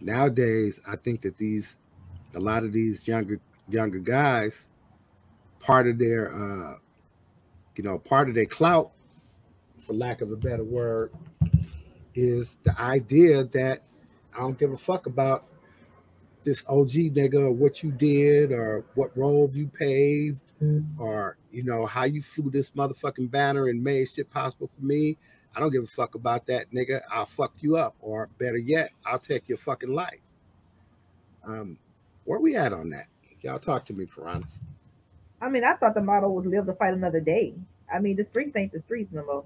nowadays, I think that a lot of these younger guys, part of their part of their clout, for lack of a better word, is the idea that I don't give a fuck about this OG nigga or what you did or what roads you paved or how you flew this motherfucking banner and made shit possible for me. I don't give a fuck about that, nigga. I'll fuck you up, or better yet, I'll take your fucking life. Where we at on that? Y'all talk to me, Piranhas. I mean, I thought the motto was live to fight another day. I mean, the streets ain't the streets no more.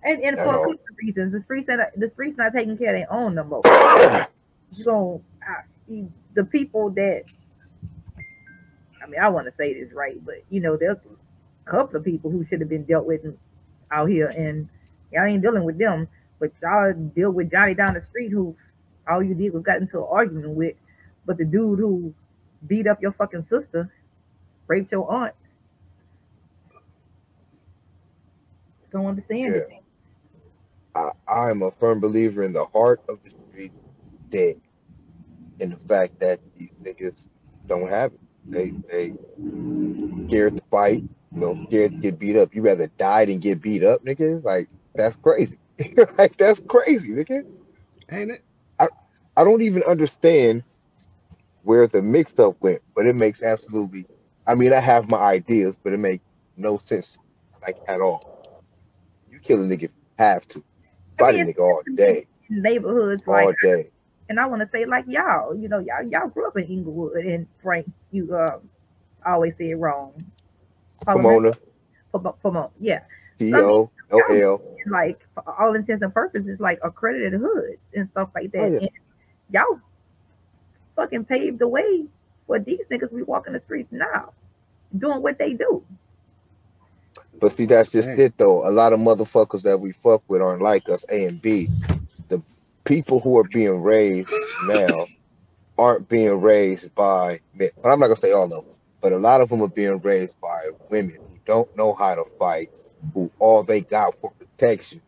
And for a couple of reasons, the streets not taking care of their own no more. So the people that, I mean, I want to say this right, but there's a couple of people who should have been dealt with out here, and y'all ain't dealing with them, but y'all deal with Johnny down the street who all you did was got into an argument with, but the dude who beat up your fucking sister, raped your aunt, don't understand it. I'm a firm believer in the heart of the street dead, and the fact that these niggas don't have it. They scared to fight, scared to get beat up. You rather die than get beat up, nigga. Like, that's crazy. Like, that's crazy, nigga. Ain't it? I don't even understand where the mix-up went, but it makes absolutely. I mean, I have my ideas, but it makes no sense, like, at all. You kill a nigga if you have to. Fight a nigga all day. Neighborhoods, all like, day. And I want to say, like, y'all grew up in Inglewood, and Frank, you always say it wrong. Pomona. Yeah. P-O-L-L. Like, for all intents and purposes, like accredited hoods and stuff like that. Oh, yeah. And y'all fucking paved the way for these niggas we walk in the streets now, doing what they do. But see, that's just it, though. A lot of motherfuckers that we fuck with aren't like us, A and B. The people who are being raised now aren't being raised by men. But I'm not going to say all of them, but a lot of them are being raised by women who don't know how to fight, who all they got for protection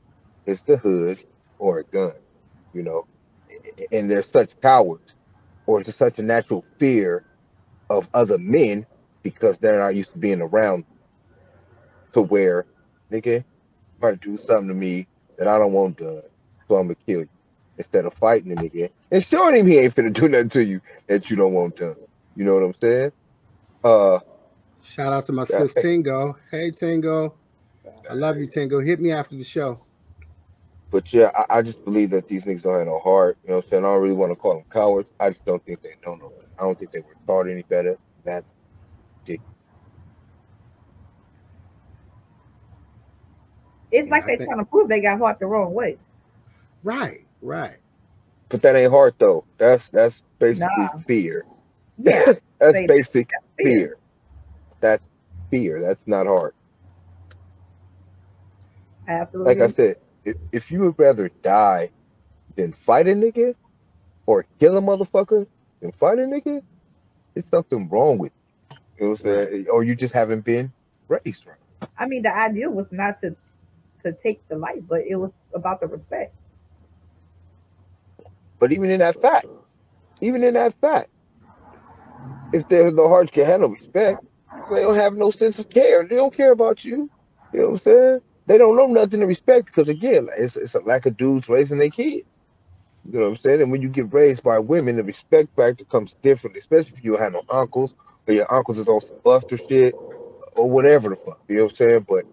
is the hood or a gun, and they're such cowards, or it's such a natural fear of other men because they're not used to being around, to where, nigga, might do something to me that I don't want done, so I'm gonna kill you. Instead of fighting the nigga and showing him he ain't finna do nothing to you that you don't want done. You know what I'm saying? Shout out to my sis Tingo. Hey Tingo. I love you, Tingo. Hit me after the show. But yeah, I just believe that these niggas don't have no heart. You know what I'm saying? I don't really want to call them cowards. I just don't think they know no better. I don't think they were taught any better. That's ridiculous. It's like they're trying to prove they got heart the wrong way. Right. But that ain't heart though. That's basically fear. Yeah. That's basic fear. That's fear. That's not heart. Absolutely. Like I said, if you would rather die than fight a nigga or kill a motherfucker than fight a nigga, it's something wrong with you. You know what I'm saying? Or you just haven't been raised right. I mean, the idea was not to take the life, but it was about the respect. But even in that fact, if there's no heart can handle respect, they don't have no sense of care. They don't care about you. You know what I'm saying? They don't know nothing to respect because, again, it's a lack of dudes raising their kids. You know what I'm saying? And when you get raised by women, the respect factor comes different, especially if you have no uncles or your uncles is on some buster shit or whatever the fuck. You know what I'm saying? But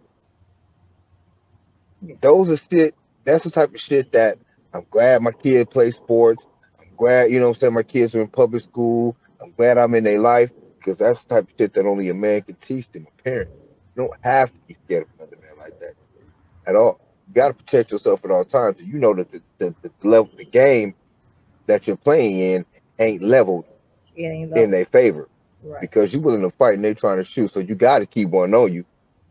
those are shit. That's the type of shit that I'm glad my kid plays sports. I'm glad, you know what I'm saying, my kids are in public school. I'm glad I'm in their life because that's the type of shit that only a man can teach them, a parent. You don't have to be scared of another man like that at all. You got to protect yourself at all times. You know that the level, the game that you're playing in ain't leveled in their favor because you're willing to fight and they're trying to shoot. So you got to keep one on you.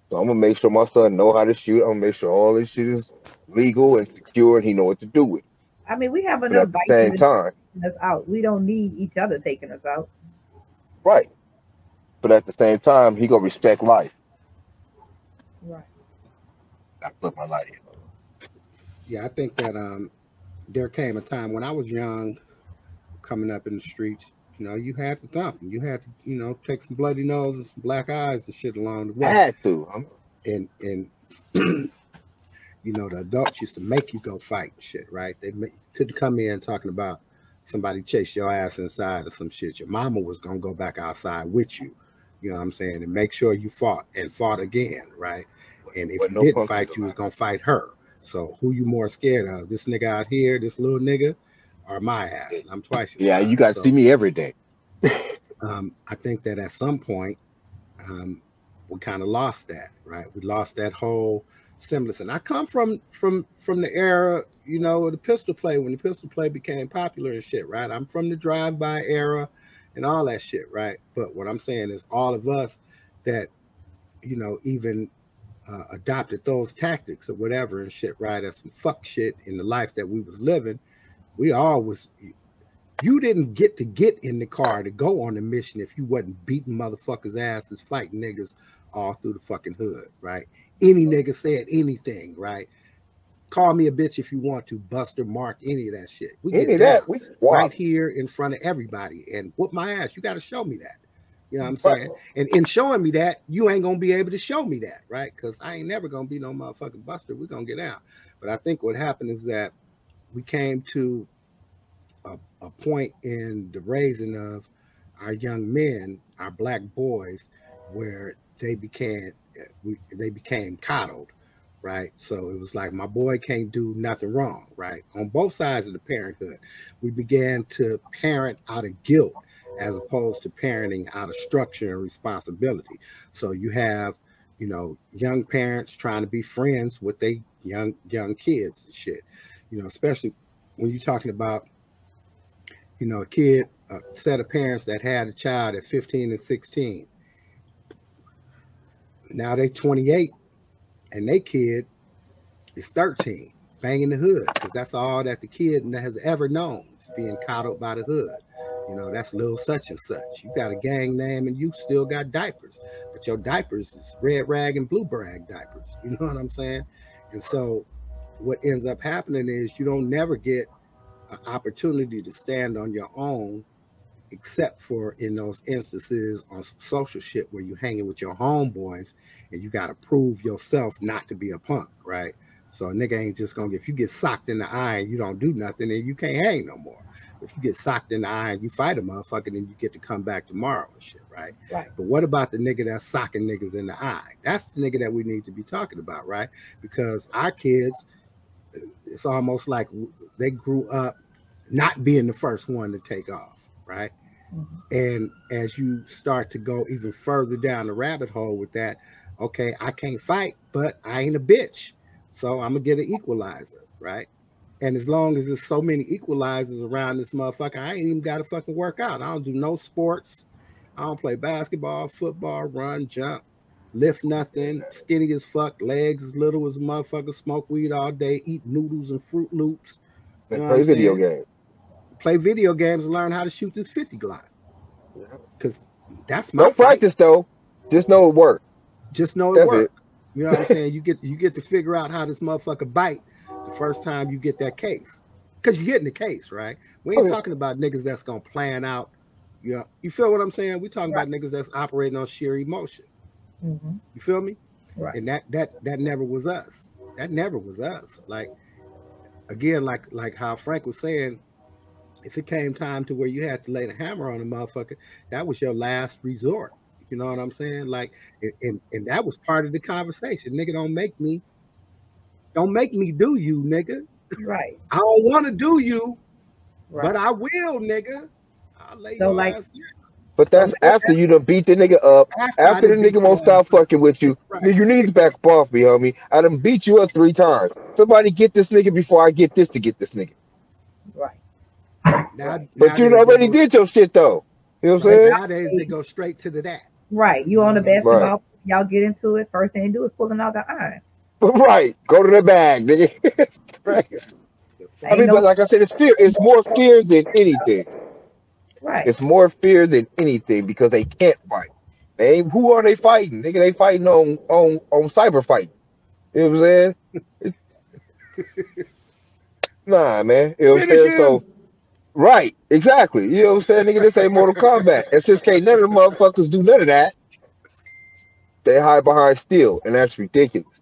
So I'm gonna make sure my son know how to shoot. I'm gonna make sure all this shit is legal and secure, and he know what to do with it. I mean, we have enough at the same time us out. We don't need each other taking us out. Right. But at the same time, he gonna respect life. Right. I put my light in. Yeah, I think that there came a time when I was young, coming up in the streets. You know, you had to thump, and you had to, you know, take some bloody noses and some black eyes and shit along the way. Had to. And you know, the adults used to make you go fight and shit, right? Couldn't come in talking about somebody chased your ass inside or some shit. Your mama was gonna go back outside with you. You know what I'm saying? And make sure you fought and fought again, right? And if you didn't fight, you was gonna fight her. So who you more scared of? This nigga out here, this little nigga, or my ass? And I'm twice as Yeah, fast. you got to see me every day. I think that at some point, we kind of lost that, right? We lost that whole semblance. And I come from the era, you know, of the pistol play, when the pistol play became popular and shit, right? I'm from the drive-by era and all that shit, right? But what I'm saying is all of us that, you know, even adopted those tactics or whatever and shit, right? As some fuck shit in the life that we was living, we all was, you didn't get in the car to go on the mission if you wasn't beating motherfuckers' asses, fighting niggas all through the fucking hood, right? Any nigga said anything, right? Call me a bitch if you want to, Buster, Mark, any of that shit. We get down right here in front of everybody and whoop my ass. You got to show me that. You know what I'm saying? And in showing me that, you ain't going to be able to show me that, right? Because I ain't never going to be no motherfucking Buster. We're going to get out. But I think what happened is that we came to a point in the raising of our young men, our black boys, where they became coddled, right? So it was like, my boy can't do nothing wrong, right? On both sides of the parenthood, we began to parent out of guilt as opposed to parenting out of structure and responsibility. So you have, you know, young parents trying to be friends with their young kids and shit, you know, especially when you're talking about, you know, a set of parents that had a child at 15 and 16. Now they 28 and they kid is 13, banging the hood, because that's all that the kid has ever known, is being coddled by the hood. You know, that's little such and such. You got a gang name and you still got diapers, but your diapers is red rag and blue brag diapers. You know what I'm saying? And so what ends up happening is you don't never get an opportunity to stand on your own, except for in those instances on some social shit where you hanging with your homeboys and you got to prove yourself not to be a punk, right? So a nigga ain't just gonna, if you get socked in the eye and you don't do nothing, then you can't hang no more. If you get socked in the eye and you fight a motherfucker, then you get to come back tomorrow and shit, right? But what about the nigga that's socking niggas in the eye? That's the nigga that we need to be talking about, right? Because our kids, it's almost like they grew up not being the first one to take off, right? And as you start to go even further down the rabbit hole with that, okay, I can't fight, but I ain't a bitch, so I'm gonna get an equalizer, right? And as long as there's so many equalizers around this motherfucker, I ain't even got to fucking work out. I don't do no sports. I don't play basketball, football, run, jump, lift nothing, skinny as fuck, legs as little as a motherfucker, smoke weed all day, eat noodles and Fruit Loops. You know, play video games. Play video games and learn how to shoot this 50 Glock. Because that's my no fight. Practice though. Just know it work. Just know it work. You know what I'm saying? You get to figure out how this motherfucker bite the first time you get that case. Because you're getting the case, right? We ain't talking about niggas that's gonna plan out. You know, you feel what I'm saying? We talking about niggas that's operating on sheer emotion. You feel me? Right. And that never was us. That never was us. Like, again, like how Frank was saying, if it came time to where you had to lay the hammer on a motherfucker, that was your last resort. You know what I'm saying? Like, and that was part of the conversation. Nigga, don't make me do you, nigga. Right. I don't want to do you, but I will, nigga. I'll lay your ass down. But that's after you done beat the nigga up. After the nigga won't stop fucking with you. You need to back off me, homie. I done beat you up 3 times. Somebody get this nigga before I get this to get this nigga. Right. But you already did your shit though. You know what I'm saying? Nowadays they go straight to the that. Right. You on the basketball, y'all get into it. First thing you do is pulling out the iron. Right. Go to the bag, nigga. Right. I mean, but like I said, it's fear. It's more fear than anything. Right. It's more fear than anything because they can't fight. Who are they fighting? Nigga, they fighting on cyber fighting. You know what I'm saying? Nah, man. You know what I'm saying? So, right, exactly. You know what I'm saying? Nigga, this ain't Mortal Kombat. And since can't none of the motherfuckers do none of that, they hide behind steel, and that's ridiculous.